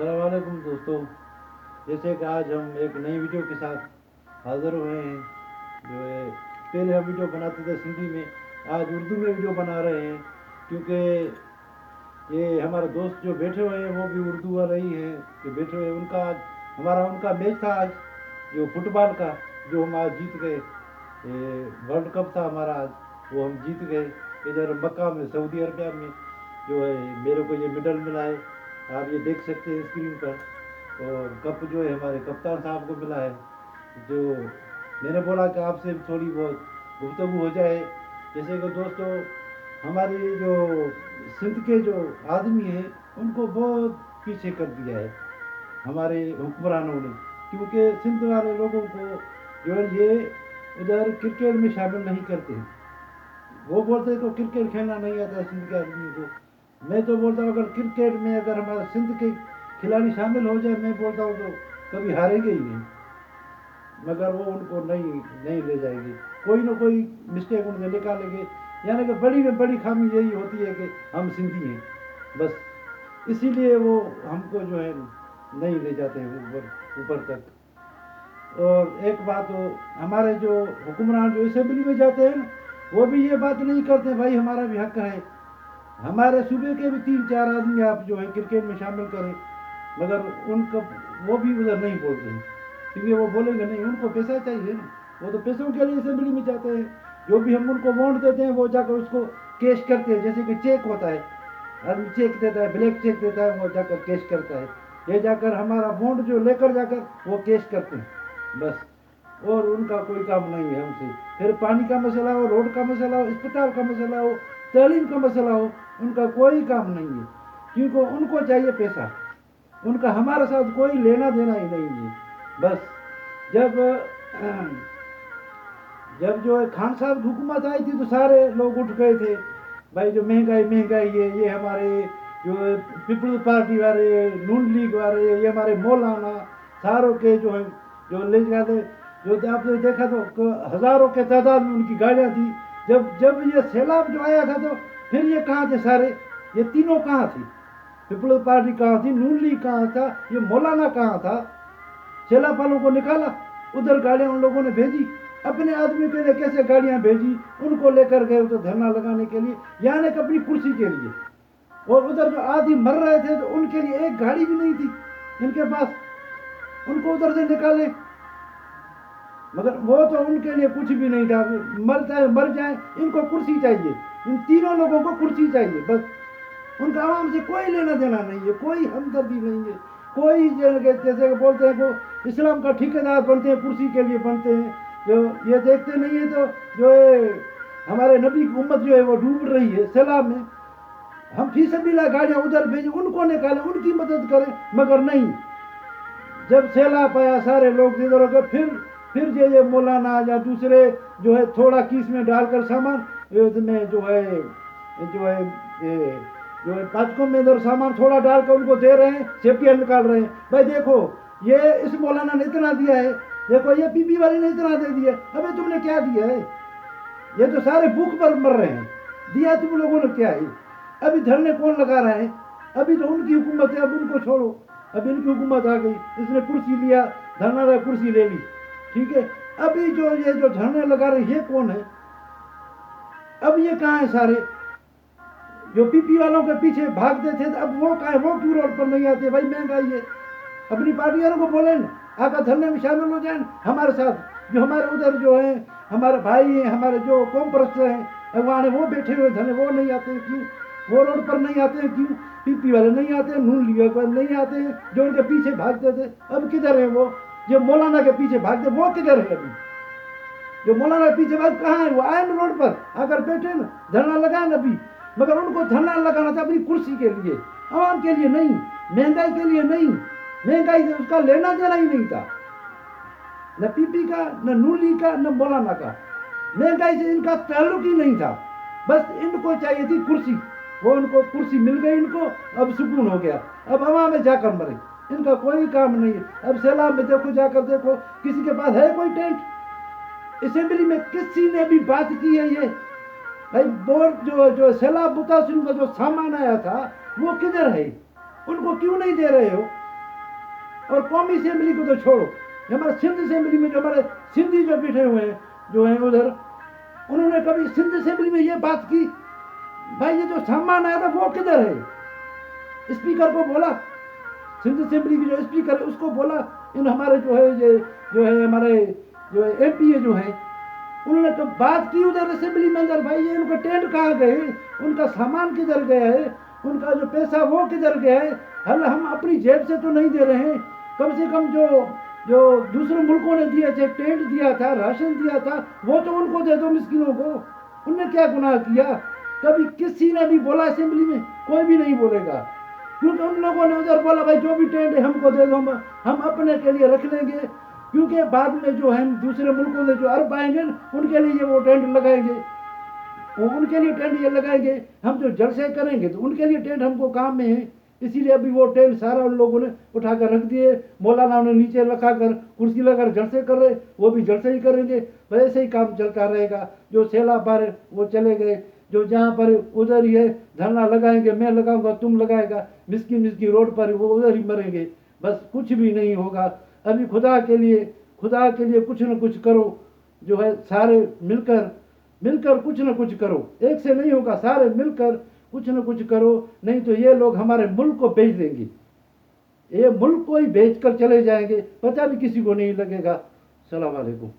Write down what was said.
अस्सलाम वालेकुम दोस्तों। जैसे कि आज हम एक नई वीडियो के साथ हाज़िर हुए हैं। जो है पहले हम वीडियो बनाते थे सिंधी में, आज उर्दू में वीडियो बना रहे हैं, क्योंकि ये हमारे दोस्त जो बैठे हुए हैं वो भी उर्दू वाले ही हैं जो बैठे हुए हैं। उनका मैच था आज, जो फुटबॉल का, जो हम आज जीत गए। वर्ल्ड कप था हमारा आज, वो हम जीत गए इधर मक्का में, सऊदी अरबिया में। जो है मेरे को ये मेडल मिला है, आप ये देख सकते हैं स्क्रीन पर। और कप जो है हमारे कप्तान साहब को मिला है। जो मैंने बोला कि आपसे थोड़ी बहुत गुफ्तगू हो जाए। जैसे कि दोस्तों, हमारी जो सिंध के जो आदमी हैं उनको बहुत पीछे कर दिया है हमारे हुक्मरानों ने, क्योंकि सिंध वाले लोगों को जो है ये उधर क्रिकेट में शामिल नहीं करते हैं। वो बोलते हैं कि क्रिकेट खेलना नहीं आता सिंध के आदमी को। मैं तो बोलता हूँ अगर क्रिकेट में अगर हमारे सिंध के खिलाड़ी शामिल हो जाए, मैं बोलता हूँ तो कभी हारेंगे ही नहीं। मगर वो उनको नहीं ले जाएगी, कोई ना कोई मिस्टेक उनसे निकालेंगे। यानी कि बड़ी में बड़ी खामी यही होती है कि हम सिंधी हैं, बस इसीलिए वो हमको जो है नहीं ले जाते हैं ऊपर तक। और एक बात हो, हमारे जो हुक्मरान जो असेंबली में जाते हैं वो भी ये बात नहीं करते भाई हमारा भी हक है, हमारे सूबे के भी 3-4 आदमी आप जो है क्रिकेट में शामिल करें। मगर उनका वो भी उधर नहीं बोलते हैं, क्योंकि वो बोलेंगे नहीं, उनको पैसा चाहिए ना। वो तो पैसों के लिए असेंबली में जाते हैं। जो भी हम उनको वोट देते हैं वो जाकर उसको कैश करते हैं, जैसे कि चेक होता है, आदमी चेक देता है, ब्लैक चेक देता है, वो जाकर कैश करता है। ये जाकर हमारा वोट जो लेकर जाकर वो कैश करते हैं बस। और उनका कोई काम नहीं है हमसे। फिर पानी का मसला हो, रोड का मसला हो, अस्पताल का मसला हो, तालीम का मसला हो, उनका कोई काम नहीं है, क्योंकि उनको चाहिए पैसा। उनका हमारे साथ कोई लेना देना ही नहीं है। बस जब जब जो है खान साहब की हुकूमत आई थी तो सारे लोग उठ गए थे, भाई जो महंगाई है, ये हमारे जो पीपल्स पार्टी वाले, नून लीग वाले, ये हमारे मौलाना सारों के जो है जो ले जाते, जो आपने देखा तो हजारों के तादाद में उनकी गाड़ियाँ थी। जब जब ये सैलाब जो आया था तो फिर ये कहाँ थे सारे, ये तीनों कहाँ थी? पीपल्स पार्टी कहाँ थी, नून लीग कहाँ था, ये मौलाना कहाँ था? सैलाब वालों को निकाला, उधर गाड़ियाँ उन लोगों ने भेजी, अपने आदमी के लिए कैसे गाड़ियाँ भेजी, उनको लेकर गए उधर धरना लगाने के लिए, यानी कि अपनी कुर्सी के लिए। और उधर जो आदमी मर रहे थे तो उनके लिए एक गाड़ी भी नहीं थी इनके पास, उनको उधर से निकाले। मगर वो तो उनके लिए कुछ भी नहीं था, मर जाए, इनको कुर्सी चाहिए। इन तीनों लोगों को कुर्सी चाहिए बस। उनका आवाम से कोई लेना देना नहीं है, कोई हमदर्दी नहीं है, कोई जैसे बोलते हैं को इस्लाम का ठेकेदार बनते हैं, कुर्सी के लिए बनते हैं। जो ये देखते नहीं है तो जो है हमारे नबी की उम्मत जो है वो डूब रही है सैलाब में। हम फी सबीला गाड़ियाँ उधर भेजें, उनको निकालें, उनकी मदद करें, मगर नहीं। जब सैलाब आया सारे लोग इधर हो गए, फिर ये मौलाना या दूसरे जो है थोड़ा किस में डालकर सामान में जो है पाचकों में इधर सामान थोड़ा डालकर उनको दे रहे हैं, सेपियाँ निकाल रहे हैं। भाई देखो ये इस मौलाना ने इतना दिया है, देखो ये पीपी वाले ने इतना दे दिया, अबे तुमने क्या दिया है? ये तो सारे भूख पर मर रहे हैं, दिया तुम लोगों ने क्या है? अभी धरने कौन लगा रहा है? अभी तो उनकी हुकूमत है, अब उनको छोड़ो। अब इनकी हुकूमत आ गई, इसने कुर्सी लिया, धरना का कुर्सी ले ली, ठीक है। अभी ये जो धरने लगा रहे ये कौन है? अब ये कहाँ है सारे जो पीपी वालों के पीछे भागते थे? अब वो कहाँ है? वो क्यों रोड पर नहीं आते? भाई महंगाई है, अपनी पार्टी वालों को बोले ना आकर धरने में शामिल हो जाए हमारे साथ। जो हमारे उधर जो है हमारे भाई हैं, हमारे जो कौम परस्त हैं भगवान है, वो बैठे हुए धरने, वो नहीं आते क्यों? वो रोड पर नहीं आते हैं क्यों? पीपी वाले नहीं आते, नून लीग वाले नहीं आते हैं, जो उनके पीछे भागते थे। अब किधर है वो जो मौलाना के पीछे भागते? वो किधर है अभी? जो मौलाना के पीछे भाग कहाँ है? वो आए ना रोड पर आकर बैठे ना, धरना लगाए ना अभी। मगर उनको धरना लगाना था अपनी कुर्सी के लिए, आवाम के लिए नहीं, महंगाई के लिए नहीं। महंगाई से उसका लेना देना ही नहीं था, न पीपी का, न नूली का, न मौलाना का। महंगाई से इनका ताल्लुक ही नहीं था। बस इनको चाहिए थी कुर्सी, वो उनको कुर्सी मिल गई इनको, अब सुकून हो गया, अब हवा में जाकर मरे, इनका कोई काम नहीं है। अब सैलाब में देखो, जाकर देखो, किसी के पास है कोई टेंट? असेंबली में किसी ने भी बात की है ये? भाई बोर्ड जो सैलाब मुतासिर का जो सामान आया था वो किधर है? उनको क्यों नहीं दे रहे हो? और कौमी असेंबली को तो छोड़ो, हमारे सिंध असेंबली में जो हमारे सिंधी जो बैठे हुए हैं जो हैं उधर, उन्होंने कभी सिंध असेंबली में ये बात की भाई ये जो सामान आया था वो किधर है? स्पीकर को बोला, सिंध असेंबली की जो स्पीकर है उसको बोला, इन हमारे जो है ये जो है हमारे जो MP जो है उन्होंने तो बात की उधर असेंबली में अंदर, भाई ये उनका टेंट कहाँ गए, उनका सामान किधर गया है, उनका जो पैसा वो किधर गया है? हल हम अपनी जेब से तो नहीं दे रहे हैं, कम से कम जो जो दूसरे मुल्कों ने दिए थे, टेंट दिया था, राशन दिया था, वो तो उनको दे दो मिस्किनों को। उनने क्या गुनाह किया? कभी किसी ने भी बोला असेंबली में? कोई भी नहीं बोलेगा, क्योंकि उन लोगों ने उधर बोला भाई जो भी टेंट है हमको दे दो, हम अपने के लिए रख लेंगे, क्योंकि बाद में जो है दूसरे मुल्कों से जो अरब आएंगे उनके लिए वो टेंट लगाएंगे, उनके लिए टेंट ये लगाएंगे, हम जो जलसे करेंगे तो उनके लिए टेंट हमको काम में है। इसीलिए अभी वो टेंट सारा उन लोगों ने उठाकर रख दिए, मौलाना ने नीचे लगाकर कुर्सी लगाकर जलसे कर रहे, वो भी जलसे ही करेंगे, वैसे ही काम चलता रहेगा। जो सैलाब आ रहे वो चले गए, जो जहाँ पर उधर ही है धरना लगाएंगे, मैं लगाऊंगा तुम लगाएगा, मिस्किन रोड पर वो उधर ही मरेंगे, बस कुछ भी नहीं होगा। अभी खुदा के लिए कुछ न कुछ करो, जो है सारे मिलकर कुछ न कुछ करो, एक से नहीं होगा, सारे मिलकर कुछ न कुछ करो, नहीं तो ये लोग हमारे मुल्क को बेच देंगे, ये मुल्क को ही बेच कर चले जाएंगे, पता भी किसी को नहीं लगेगा। सलाम अलैकुम।